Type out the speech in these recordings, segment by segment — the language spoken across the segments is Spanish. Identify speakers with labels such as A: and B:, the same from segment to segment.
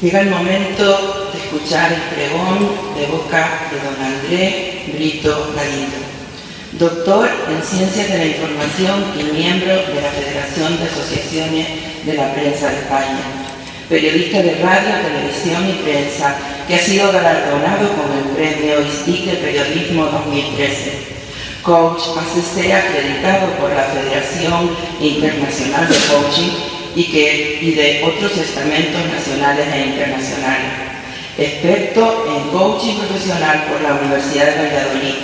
A: Llega el momento de escuchar el pregón de boca de don Andrés Brito Galindo, doctor en Ciencias de la Información y miembro de la Federación de Asociaciones de la Prensa de España, periodista de radio, televisión y prensa, que ha sido galardonado con el premio ISTIC de Periodismo 2013. Coach ACC acreditado por la Federación Internacional de Coaching y de otros estamentos nacionales e internacionales. Experto en coaching profesional por la Universidad de Valladolid.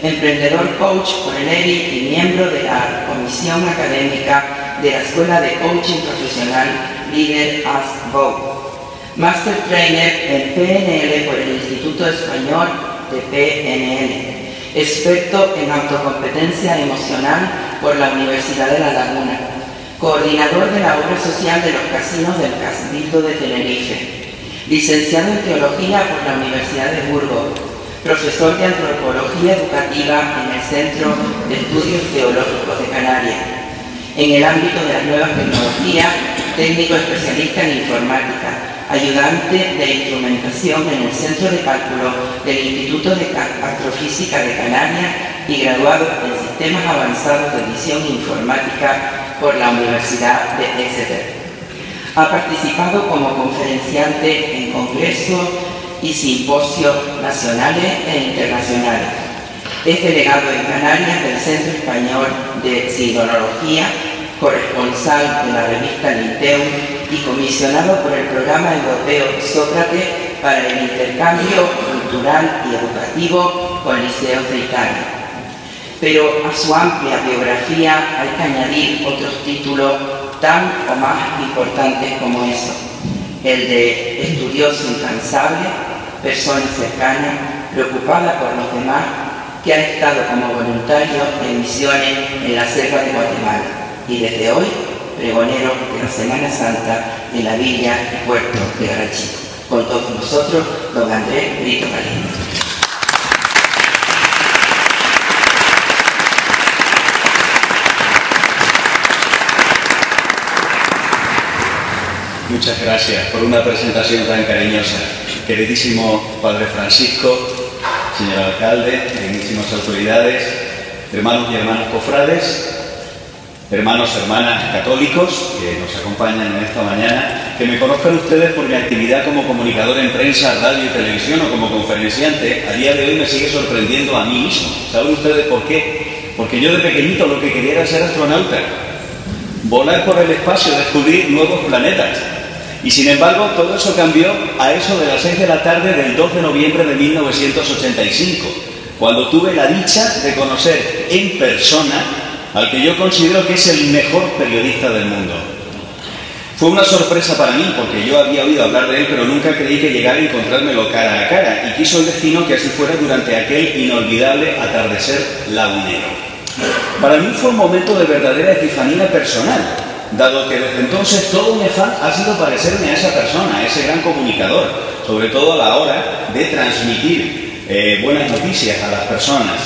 A: Emprendedor coach por el ERI y miembro de la comisión académica de la Escuela de Coaching Profesional Leader as Go. Master Trainer en PNL por el Instituto Español de PNL. Experto en autocompetencia emocional por la Universidad de La Laguna. Coordinador de la obra social de los casinos del Cabildo de Tenerife. Licenciado en Teología por la Universidad de Burgos. Profesor de Antropología Educativa en el Centro de Estudios Teológicos de Canarias. En el ámbito de las nuevas tecnologías, técnico especialista en informática, ayudante de instrumentación en el Centro de Cálculo del Instituto de Astrofísica de Canarias y graduado en Sistemas Avanzados de Edición Informática por la Universidad de Exeter. Ha participado como conferenciante en congresos y simposios nacionales e internacionales. Es delegado en Canarias del Centro Español de Sinología, corresponsal de la revista Linteum y comisionado por el programa europeo Sócrates para el intercambio cultural y educativo con liceos de Italia. Pero a su amplia biografía hay que añadir otros títulos tan o más importantes como eso: el de estudioso incansable, persona cercana, preocupada por los demás, que ha estado como voluntario en misiones en la selva de Guatemala y desde hoy pregonero de la Semana Santa en la villa y puerto de Garachico. Con todos nosotros, don Andrés Brito Galindo.
B: Muchas gracias por una presentación tan cariñosa. Queridísimo Padre Francisco, señor alcalde, dignísimas autoridades, hermanos y hermanas cofrades, hermanos y hermanas católicos que nos acompañan en esta mañana, que me conozcan ustedes por mi actividad como comunicador en prensa, radio y televisión o como conferenciante, a día de hoy me sigue sorprendiendo a mí mismo. ¿Saben ustedes por qué? Porque yo de pequeñito lo que quería era ser astronauta, volar por el espacio, descubrir nuevos planetas. Y sin embargo, todo eso cambió a eso de las 6 de la tarde del 2 de noviembre de 1985, cuando tuve la dicha de conocer en persona al que yo considero que es el mejor periodista del mundo. Fue una sorpresa para mí, porque yo había oído hablar de él, pero nunca creí que llegara a encontrármelo cara a cara, y quiso el destino que así fuera durante aquel inolvidable atardecer lagunero. Para mí fue un momento de verdadera epifanía personal, dado que desde entonces todo mi afán ha sido parecerme a esa persona, a ese gran comunicador, sobre todo a la hora de transmitir buenas noticias a las personas,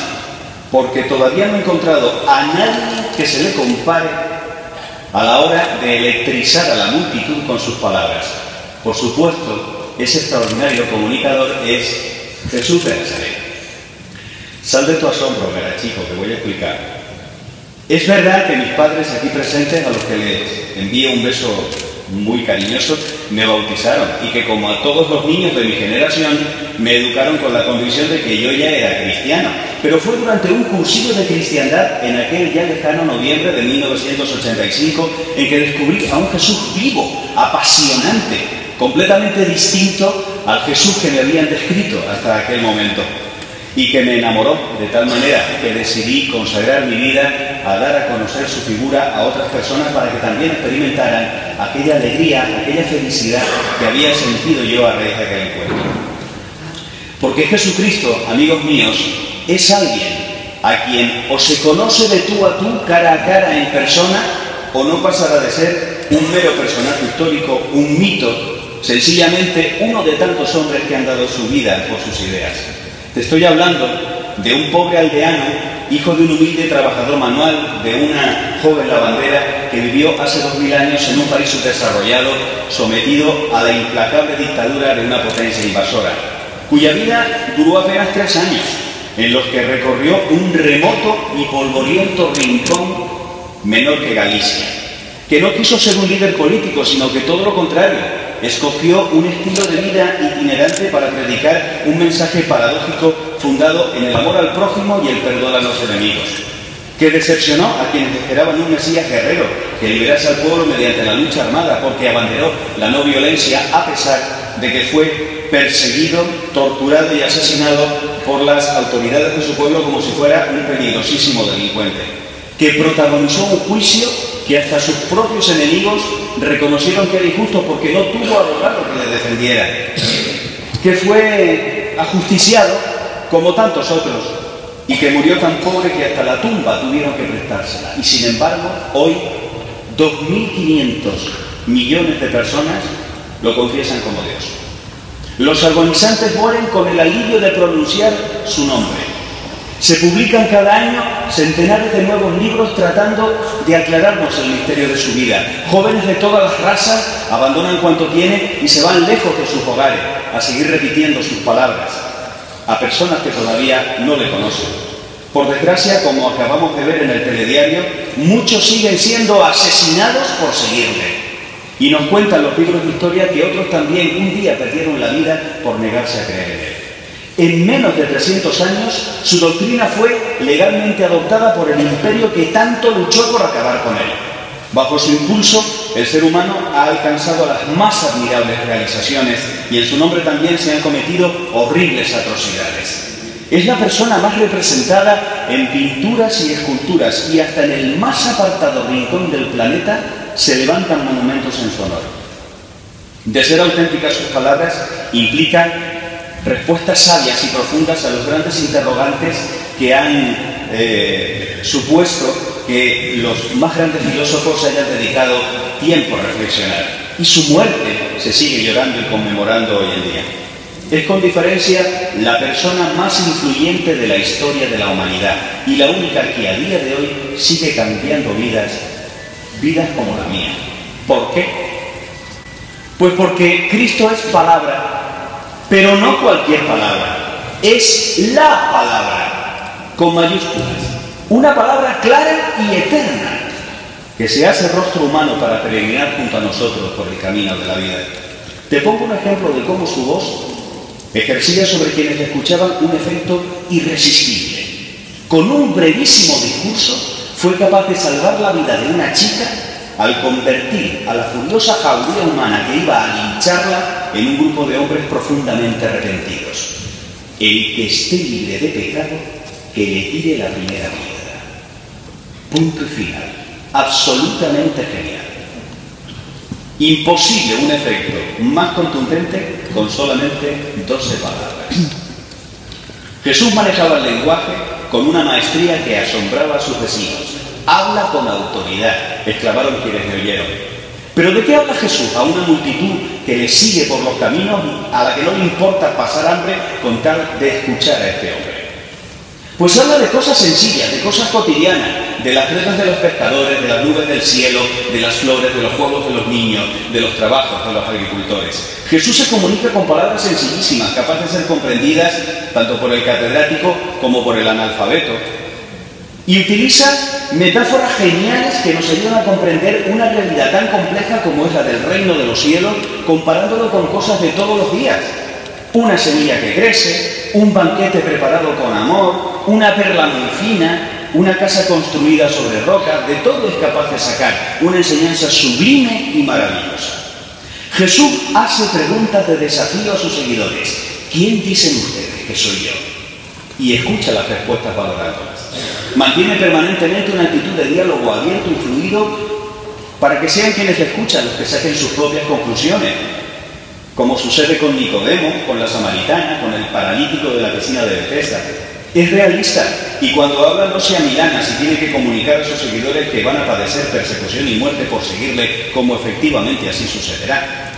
B: porque todavía no he encontrado a nadie que se le compare a la hora de electrizar a la multitud con sus palabras. Por supuesto, ese extraordinario comunicador es Jesús de Nazaret. Sal de tu asombro, Garachico, te voy a explicar. Es verdad que mis padres aquí presentes, a los que les envío un beso muy cariñoso, me bautizaron y que, como a todos los niños de mi generación, me educaron con la convicción de que yo ya era cristiano. Pero fue durante un cursillo de cristiandad en aquel ya lejano noviembre de 1985 en que descubrí a un Jesús vivo, apasionante, completamente distinto al Jesús que me habían descrito hasta aquel momento, y que me enamoró de tal manera que decidí consagrar mi vida a dar a conocer su figura a otras personas para que también experimentaran aquella alegría, aquella felicidad que había sentido yo a raíz de aquel encuentro. Porque Jesucristo, amigos míos, es alguien a quien o se conoce de tú a tú, cara a cara, en persona, o no pasará de ser un mero personaje histórico, un mito, sencillamente uno de tantos hombres que han dado su vida por sus ideas. Te estoy hablando de un pobre aldeano hijo de un humilde trabajador manual, de una joven lavandera que vivió hace 2000 años en un país subdesarrollado, sometido a la implacable dictadura de una potencia invasora, cuya vida duró apenas 3 años, en los que recorrió un remoto y polvoriento rincón menor que Galicia, que no quiso ser un líder político, sino que todo lo contrario, escogió un estilo de vida itinerante para predicar un mensaje paradójico fundado en el amor al prójimo y el perdón a los enemigos, que decepcionó a quienes esperaban un Mesías guerrero que liberase al pueblo mediante la lucha armada, porque abanderó la no violencia a pesar de que fue perseguido, torturado y asesinado por las autoridades de su pueblo como si fuera un peligrosísimo delincuente, que protagonizó un juicio que hasta sus propios enemigos reconocieron que era injusto porque no tuvo abogado que le defendiera, que fue ajusticiado como tantos otros y que murió tan pobre que hasta la tumba tuvieron que prestársela. Y sin embargo, hoy 2.500 millones de personas lo confiesan como Dios. Los agonizantes mueren con el alivio de pronunciar su nombre. Se publican cada año centenares de nuevos libros tratando de aclararnos el misterio de su vida. Jóvenes de todas las razas abandonan cuanto tienen y se van lejos de sus hogares a seguir repitiendo sus palabras a personas que todavía no le conocen. Por desgracia, como acabamos de ver en el telediario, muchos siguen siendo asesinados por seguirle. Y nos cuentan los libros de historia que otros también un día perdieron la vida por negarse a creer en él. En menos de 300 años, su doctrina fue legalmente adoptada por el imperio que tanto luchó por acabar con él. Bajo su impulso, el ser humano ha alcanzado las más admirables realizaciones y en su nombre también se han cometido horribles atrocidades. Es la persona más representada en pinturas y esculturas y hasta en el más apartado rincón del planeta se levantan monumentos en su honor. De ser auténticas sus palabras, implican respuestas sabias y profundas a los grandes interrogantes que han supuesto que los más grandes filósofos hayan dedicado tiempo a reflexionar. Y su muerte se sigue llorando y conmemorando hoy en día. Es con diferencia la persona más influyente de la historia de la humanidad y la única que a día de hoy sigue cambiando vidas como la mía. ¿Por qué? Pues porque Cristo es palabra, pero no cualquier palabra, es la palabra, con mayúsculas, una palabra clara y eterna, que se hace rostro humano para peregrinar junto a nosotros por el camino de la vida. Te pongo un ejemplo de cómo su voz ejercía sobre quienes le escuchaban un efecto irresistible. Con un brevísimo discurso fue capaz de salvar la vida de una chica al convertir a la furiosa jauría humana que iba a lincharla en un grupo de hombres profundamente arrepentidos. El que esté libre de pecado, que le tire la primera piedra. Punto y final. Absolutamente genial. Imposible un efecto más contundente con solamente 12 palabras. Jesús manejaba el lenguaje con una maestría que asombraba a sus vecinos. Habla con autoridad, exclamaron quienes le oyeron. ¿Pero de qué habla Jesús a una multitud que le sigue por los caminos, a la que no le importa pasar hambre con tal de escuchar a este hombre? Pues habla de cosas sencillas, de cosas cotidianas, de las redes de los pescadores, de las nubes del cielo, de las flores, de los juegos de los niños, de los trabajos de los agricultores. Jesús se comunica con palabras sencillísimas, capaces de ser comprendidas tanto por el catedrático como por el analfabeto. Y utiliza metáforas geniales que nos ayudan a comprender una realidad tan compleja como es la del reino de los cielos, comparándolo con cosas de todos los días. Una semilla que crece, un banquete preparado con amor, una perla muy fina, una casa construida sobre roca, de todo es capaz de sacar una enseñanza sublime y maravillosa. Jesús hace preguntas de desafío a sus seguidores. ¿Quién dicen ustedes que soy yo? Y escucha las respuestas valorándolas. Mantiene permanentemente una actitud de diálogo abierto y fluido para que sean quienes le escuchan los que saquen sus propias conclusiones, como sucede con Nicodemo, con la samaritana, con el paralítico de la piscina de Bethesda. Es realista y cuando habla no se amilana si tiene que comunicar a sus seguidores que van a padecer persecución y muerte por seguirle, como efectivamente así sucederá.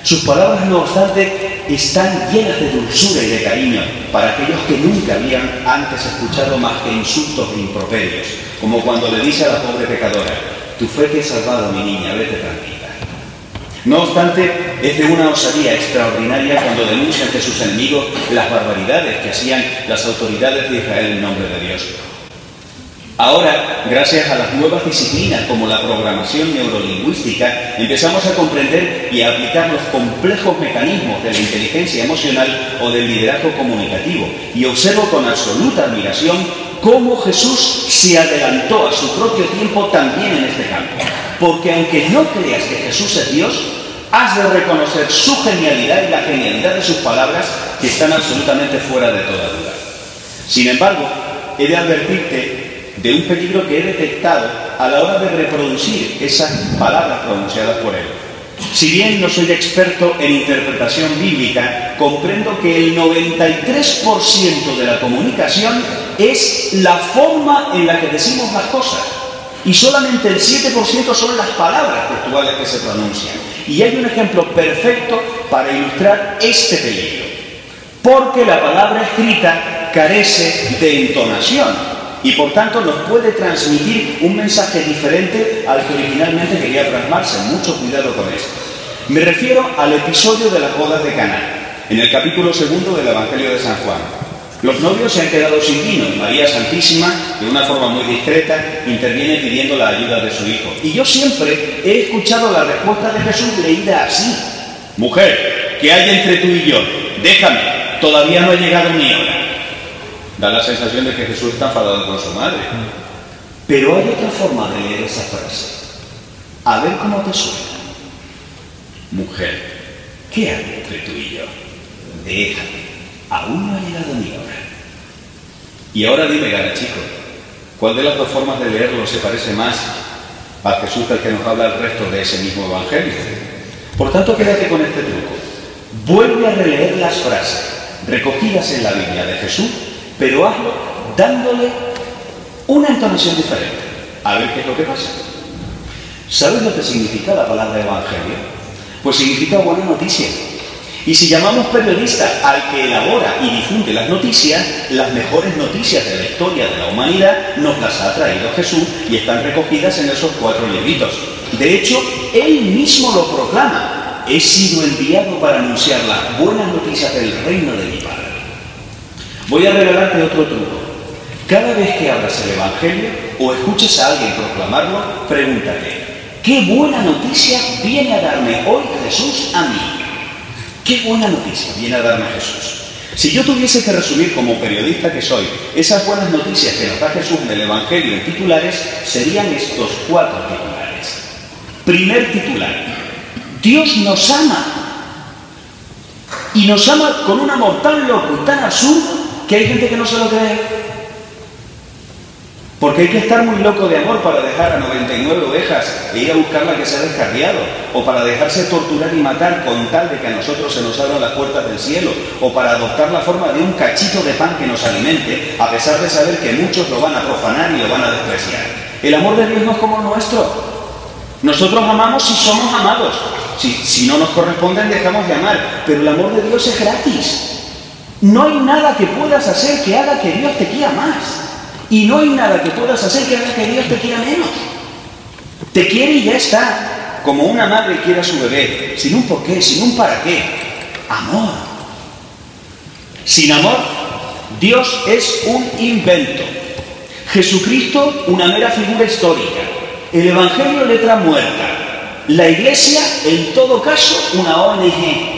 B: Sus palabras, no obstante, están llenas de dulzura y de cariño para aquellos que nunca habían antes escuchado más que insultos e improperios, como cuando le dice a la pobre pecadora: tu fe te ha salvado, mi niña, vete tranquila. No obstante, es de una osadía extraordinaria cuando denuncia ante sus enemigos las barbaridades que hacían las autoridades de Israel en nombre de Dios. Ahora, gracias a las nuevas disciplinas como la programación neurolingüística, empezamos a comprender y a aplicar los complejos mecanismos de la inteligencia emocional o del liderazgo comunicativo. Y observo con absoluta admiración cómo Jesús se adelantó a su propio tiempo también en este campo. Porque aunque no creas que Jesús es Dios, has de reconocer su genialidad y la genialidad de sus palabras, que están absolutamente fuera de toda duda. Sin embargo, he de advertirte de un peligro que he detectado a la hora de reproducir esas palabras pronunciadas por él. Si bien no soy experto en interpretación bíblica, comprendo que el 93% de la comunicación es la forma en la que decimos las cosas, y solamente el 7% son las palabras textuales que se pronuncian. Y hay un ejemplo perfecto para ilustrar este peligro, porque la palabra escrita carece de entonación y por tanto nos puede transmitir un mensaje diferente al que originalmente quería plasmarse. Mucho cuidado con esto. Me refiero al episodio de las bodas de Caná, en el capítulo 2 del Evangelio de San Juan. Los novios se han quedado sin vino y María Santísima, de una forma muy discreta, interviene pidiendo la ayuda de su hijo. Y yo siempre he escuchado la respuesta de Jesús leída así: mujer, ¿qué hay entre tú y yo? Déjame, todavía no ha llegado mi hora. Da la sensación de que Jesús está enfadado con su madre. Pero hay otra forma de leer esa frase. A ver cómo te suena. Mujer, ¿qué hay entre tú y yo? Déjame, aún no ha llegado mi hora. Y ahora dime, gana chico, ¿cuál de las dos formas de leerlo se parece más a Jesús del que nos habla el resto de ese mismo Evangelio? Por tanto, quédate con este truco. Vuelve a releer las frases recogidas en la Biblia de Jesús, pero hazlo dándole una entonación diferente. A ver qué es lo que pasa. ¿Sabes lo que significa la palabra evangelio? Pues significa buena noticia. Y si llamamos periodista al que elabora y difunde las noticias, las mejores noticias de la historia de la humanidad nos las ha traído Jesús y están recogidas en esos 4 libritos. De hecho, él mismo lo proclama: he sido enviado para anunciar las buenas noticias del reino de mi Padre. Voy a regalarte otro truco. Cada vez que abras el Evangelio o escuches a alguien proclamarlo, pregúntate: ¿qué buena noticia viene a darme hoy Jesús a mí? ¿Qué buena noticia viene a darme Jesús? Si yo tuviese que resumir como periodista que soy esas buenas noticias que nos da Jesús en el Evangelio en titulares, serían estos 4 titulares. Primer titular: Dios nos ama. Y nos ama con un amor tan loco y tan absurdo que hay gente que no se lo cree. Porque hay que estar muy loco de amor para dejar a 99 ovejas e ir a buscar la que se ha descarriado, o para dejarse torturar y matar con tal de que a nosotros se nos abran las puertas del cielo, o para adoptar la forma de un cachito de pan que nos alimente, a pesar de saber que muchos lo van a profanar y lo van a despreciar. El amor de Dios no es como el nuestro. Nosotros amamos si somos amados. Si no nos corresponden, dejamos de amar. Pero el amor de Dios es gratis. No hay nada que puedas hacer que haga que Dios te quiera más. Y no hay nada que puedas hacer que haga que Dios te quiera menos. Te quiere y ya está. Como una madre quiere a su bebé, sin un porqué, sin un para qué. Amor. Sin amor, Dios es un invento. Jesucristo, una mera figura histórica. El Evangelio, letra muerta. La Iglesia, en todo caso, una ONG.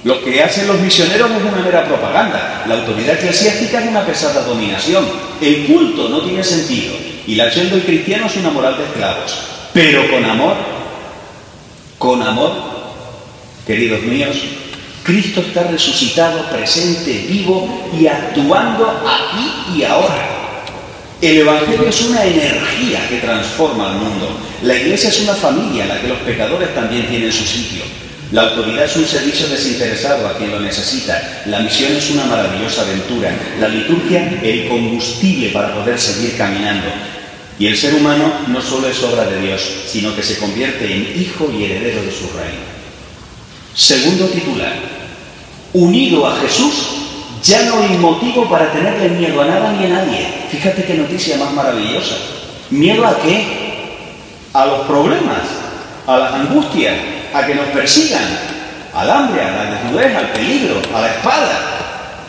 B: Lo que hacen los misioneros es una mera propaganda. La autoridad eclesiástica es una pesada dominación. El culto no tiene sentido. Y la acción del cristiano es una moral de esclavos. Pero con amor, queridos míos, Cristo está resucitado, presente, vivo y actuando aquí y ahora. El Evangelio es una energía que transforma al mundo. La Iglesia es una familia en la que los pecadores también tienen su sitio. La autoridad es un servicio desinteresado a quien lo necesita. La misión es una maravillosa aventura. La liturgia, el combustible para poder seguir caminando. Y el ser humano no solo es obra de Dios, sino que se convierte en hijo y heredero de su reino. Segundo titular. Unido a Jesús, ya no hay motivo para tenerle miedo a nada ni a nadie. Fíjate qué noticia más maravillosa. ¿Miedo a qué? A los problemas, a las angustias, a que nos persigan, al hambre, a la desnudez, al peligro, a la espada.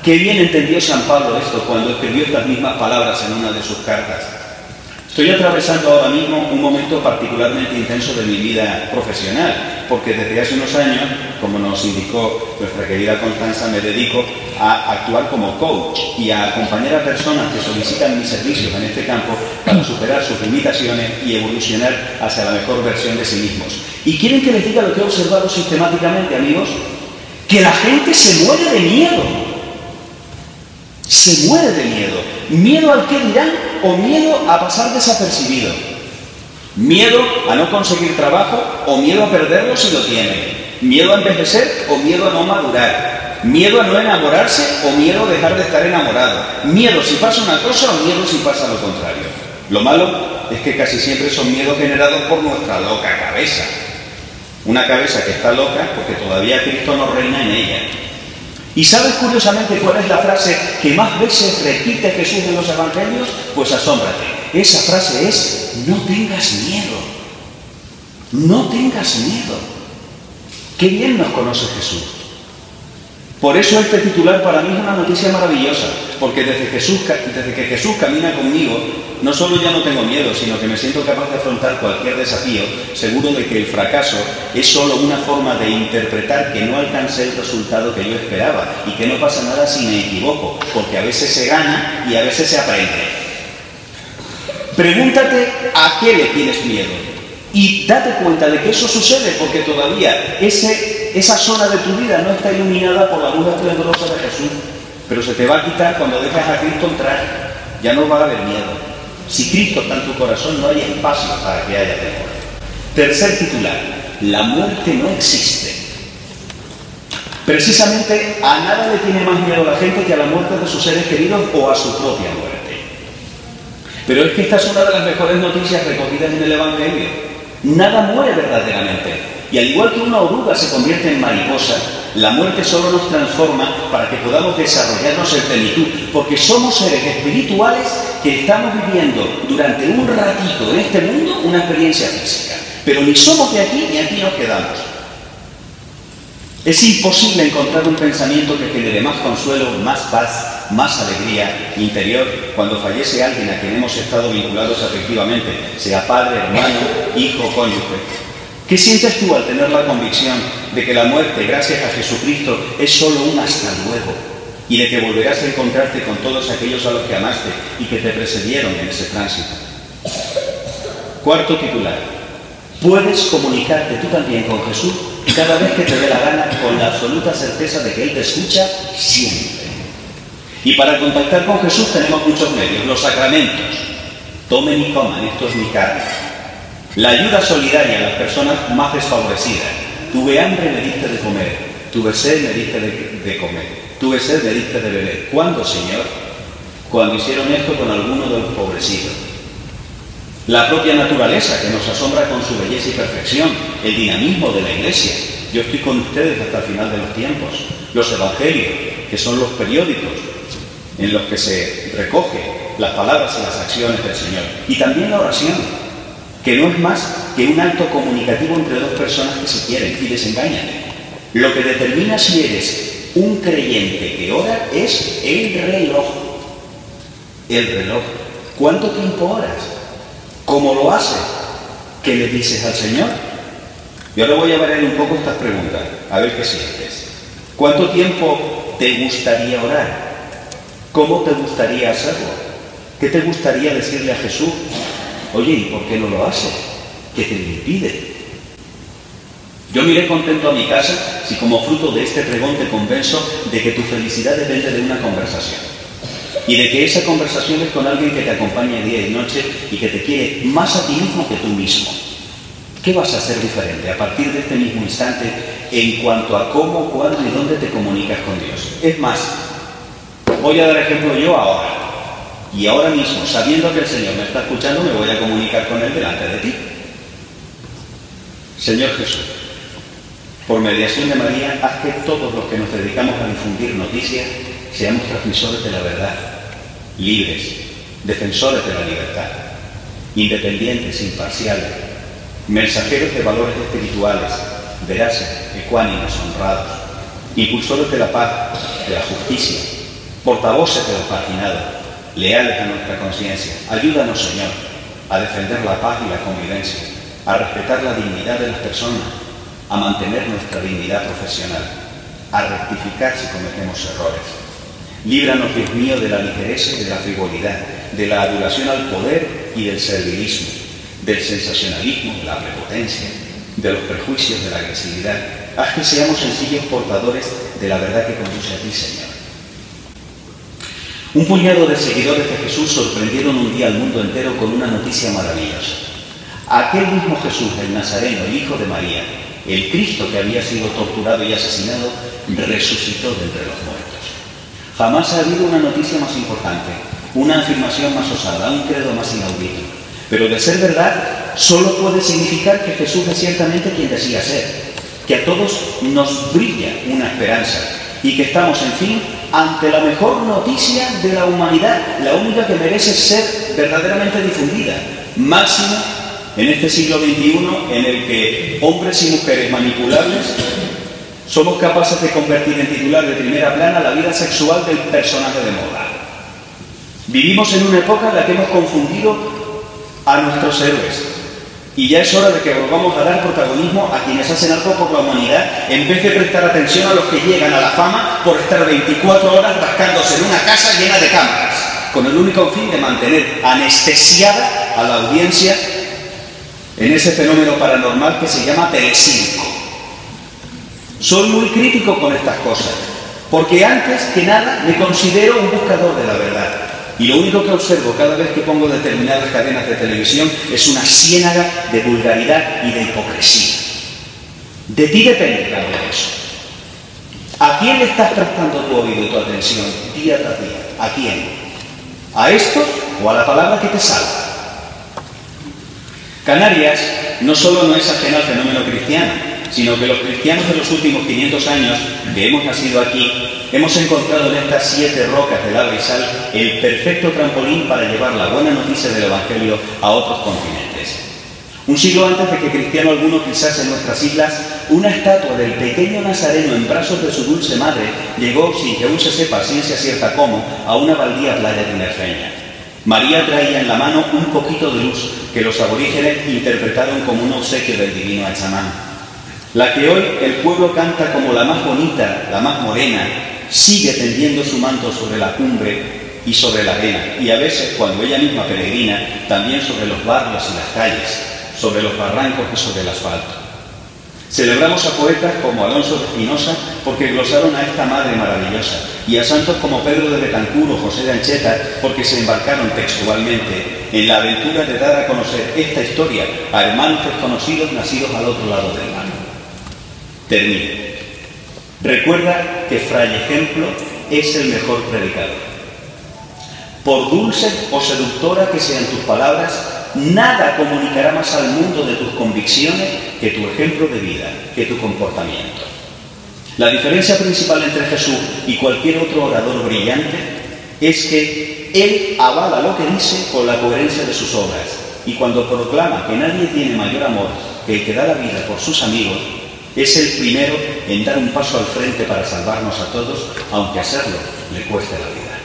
B: Qué bien entendió San Pablo esto cuando escribió estas mismas palabras en una de sus cartas. Estoy atravesando ahora mismo un momento particularmente intenso de mi vida profesional, porque desde hace unos años, como nos indicó nuestra querida Constanza, me dedico a actuar como coach y a acompañar a personas que solicitan mis servicios en este campo para superar sus limitaciones y evolucionar hacia la mejor versión de sí mismos. ¿Y quieren que les diga lo que he observado sistemáticamente, amigos? Que la gente se muere de miedo. Se muere de miedo. ¿Miedo al qué dirán o miedo a pasar desapercibido? ¿Miedo a no conseguir trabajo o miedo a perderlo si lo tienen? ¿Miedo a envejecer o miedo a no madurar? ¿Miedo a no enamorarse o miedo a dejar de estar enamorado? ¿Miedo si pasa una cosa o miedo si pasa lo contrario? Lo malo es que casi siempre son miedos generados por nuestra loca cabeza. Una cabeza que está loca porque todavía Cristo no reina en ella. ¿Y sabes curiosamente cuál es la frase que más veces repite Jesús en los evangelios? Pues asómbrate. Esa frase es: no tengas miedo. No tengas miedo. Qué bien nos conoce Jesús. Por eso este titular para mí es una noticia maravillosa, porque desde que Jesús camina conmigo, no solo ya no tengo miedo, sino que me siento capaz de afrontar cualquier desafío, seguro de que el fracaso es solo una forma de interpretar que no alcancé el resultado que yo esperaba y que no pasa nada si me equivoco, porque a veces se gana y a veces se aprende. Pregúntate a qué le tienes miedo y date cuenta de que eso sucede porque todavía esa zona de tu vida no está iluminada por la luz esplendorosa de Jesús, pero se te va a quitar cuando dejas a Cristo entrar. Ya no va a haber miedo. Si Cristo está en tu corazón, no hay espacio para que haya temor. Tercer titular: la muerte no existe. Precisamente a nada le tiene más miedo la gente que a la muerte de sus seres queridos o a su propia muerte. Pero es que esta es una de las mejores noticias recogidas en el Evangelio. Nada muere verdaderamente. Y al igual que una oruga se convierte en mariposa, la muerte solo nos transforma para que podamos desarrollarnos en plenitud, porque somos seres espirituales que estamos viviendo durante un ratito en este mundo una experiencia física. Pero ni somos de aquí ni aquí nos quedamos. Es imposible encontrar un pensamiento que genere más consuelo, más paz, más alegría interior cuando fallece alguien a quien hemos estado vinculados afectivamente, sea padre, hermano, hijo, cónyuge. ¿Qué sientes tú al tener la convicción de que la muerte, gracias a Jesucristo, es solo un hasta luego? Y de que volverás a encontrarte con todos aquellos a los que amaste y que te precedieron en ese tránsito. Cuarto titular: puedes comunicarte tú también con Jesús cada vez que te dé la gana, con la absoluta certeza de que Él te escucha siempre. Y para contactar con Jesús tenemos muchos medios. Los sacramentos: tomen y coman, esto es mi carne. La ayuda solidaria a las personas más desfavorecidas. Tuve hambre, me diste de comer. Tuve sed, me diste de comer. Tuve sed, me diste de beber. ¿Cuándo, Señor? Cuando hicieron esto con alguno de los pobrecitos. La propia naturaleza, que nos asombra con su belleza y perfección. El dinamismo de la Iglesia. Yo estoy con ustedes hasta el final de los tiempos. Los evangelios, que son los periódicos en los que se recogen las palabras y las acciones del Señor. Y también la oración, que no es más que un acto comunicativo entre dos personas que se quieren y desengañan. Lo que determina si eres un creyente que ora es el reloj. El reloj. ¿Cuánto tiempo oras? ¿Cómo lo haces? ¿Qué le dices al Señor? Yo ahora voy a variar un poco estas preguntas, a ver qué sientes. ¿Cuánto tiempo te gustaría orar? ¿Cómo te gustaría hacerlo? ¿Qué te gustaría decirle a Jesús? Oye, ¿y por qué no lo haces? ¿Qué te lo impide? Yo me iré contento a mi casa si como fruto de este pregón te convenzo de que tu felicidad depende de una conversación. Y de que esa conversación es con alguien que te acompaña día y noche y que te quiere más a ti mismo que tú mismo. ¿Qué vas a hacer diferente a partir de este mismo instante en cuanto a cómo, cuándo y dónde te comunicas con Dios? Es más, voy a dar ejemplo yo ahora. Y ahora mismo, sabiendo que el Señor me está escuchando, me voy a comunicar con Él delante de ti. Señor Jesús, por mediación de María, haz que todos los que nos dedicamos a difundir noticias seamos transmisores de la verdad, libres, defensores de la libertad, independientes, imparciales, mensajeros de valores espirituales, veraces, ecuánimes, honrados, impulsores de la paz, de la justicia, portavoces de los marginados, leales a nuestra conciencia. Ayúdanos, Señor, a defender la paz y la convivencia, a respetar la dignidad de las personas, a mantener nuestra dignidad profesional, a rectificar si cometemos errores. Líbranos, Dios mío, de la ligereza y de la frivolidad, de la adulación al poder y del servilismo, del sensacionalismo, de la prepotencia, de los prejuicios, de la agresividad. Haz que seamos sencillos portadores de la verdad que conduce a ti, Señor. Un puñado de seguidores de Jesús sorprendieron un día al mundo entero con una noticia maravillosa. Aquel mismo Jesús, el Nazareno, el hijo de María, el Cristo que había sido torturado y asesinado, resucitó de entre los muertos. Jamás ha habido una noticia más importante, una afirmación más osada, un credo más inaudito. Pero de ser verdad, solo puede significar que Jesús es ciertamente quien decía ser, que a todos nos brilla una esperanza y que estamos, en fin, ante la mejor noticia de la humanidad, la única que merece ser verdaderamente difundida, máximo en este siglo XXI en el que hombres y mujeres manipulables somos capaces de convertir en titular de primera plana la vida sexual del personaje de moda. Vivimos en una época en la que hemos confundido a nuestros héroes y ya es hora de que volvamos a dar protagonismo a quienes hacen algo por la humanidad en vez de prestar atención a los que llegan a la fama por estar 24 horas rascándose en una casa llena de cámaras, con el único fin de mantener anestesiada a la audiencia en ese fenómeno paranormal que se llama telecirco. Soy muy crítico con estas cosas, porque antes que nada me considero un buscador de la verdad. Y lo único que observo cada vez que pongo determinadas cadenas de televisión es una ciénaga de vulgaridad y de hipocresía. De ti depende cambiar eso. ¿A quién le estás prestando tu oído y tu atención día tras día? ¿A quién? ¿A estos o a la palabra que te salva? Canarias no solo no es ajena al fenómeno cristiano, sino que los cristianos de los últimos 500 años que hemos nacido aquí, hemos encontrado en estas 7 rocas del agua y sal el perfecto trampolín para llevar la buena noticia del Evangelio a otros continentes. Un siglo antes de que cristiano alguno pisase en nuestras islas, una estatua del pequeño Nazareno en brazos de su dulce madre llegó, sin que aún se sepa ciencia cierta cómo, a una baldía playa tinerfeña. María traía en la mano un poquito de luz que los aborígenes interpretaron como un obsequio del divino a chamán. La que hoy el pueblo canta como la más bonita, la más morena, sigue tendiendo su manto sobre la cumbre y sobre la arena, y a veces, cuando ella misma peregrina, también sobre los barrios y las calles, sobre los barrancos y sobre el asfalto. Celebramos a poetas como Alonso de Espinosa porque glosaron a esta madre maravillosa, y a santos como Pedro de Betancur o José de Ancheta porque se embarcaron textualmente en la aventura de dar a conocer esta historia a hermanos desconocidos nacidos al otro lado del mar. Termino. Recuerda que Fray Ejemplo es el mejor predicador. Por dulce o seductora que sean tus palabras, nada comunicará más al mundo de tus convicciones que tu ejemplo de vida, que tu comportamiento. La diferencia principal entre Jesús y cualquier otro orador brillante es que él avala lo que dice con la coherencia de sus obras, y cuando proclama que nadie tiene mayor amor que el que da la vida por sus amigos, es el primero en dar un paso al frente para salvarnos a todos, aunque hacerlo le cueste la vida.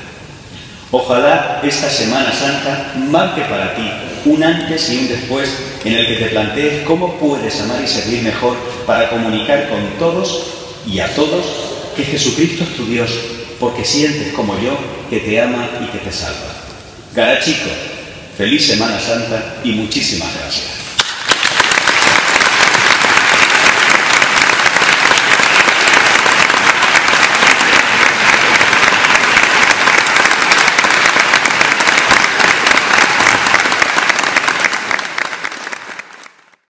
B: Ojalá esta Semana Santa marque para ti un antes y un después en el que te plantees cómo puedes amar y servir mejor para comunicar con todos y a todos que Jesucristo es tu Dios, porque sientes como yo que te ama y que te salva. Garachico, feliz Semana Santa y muchísimas gracias.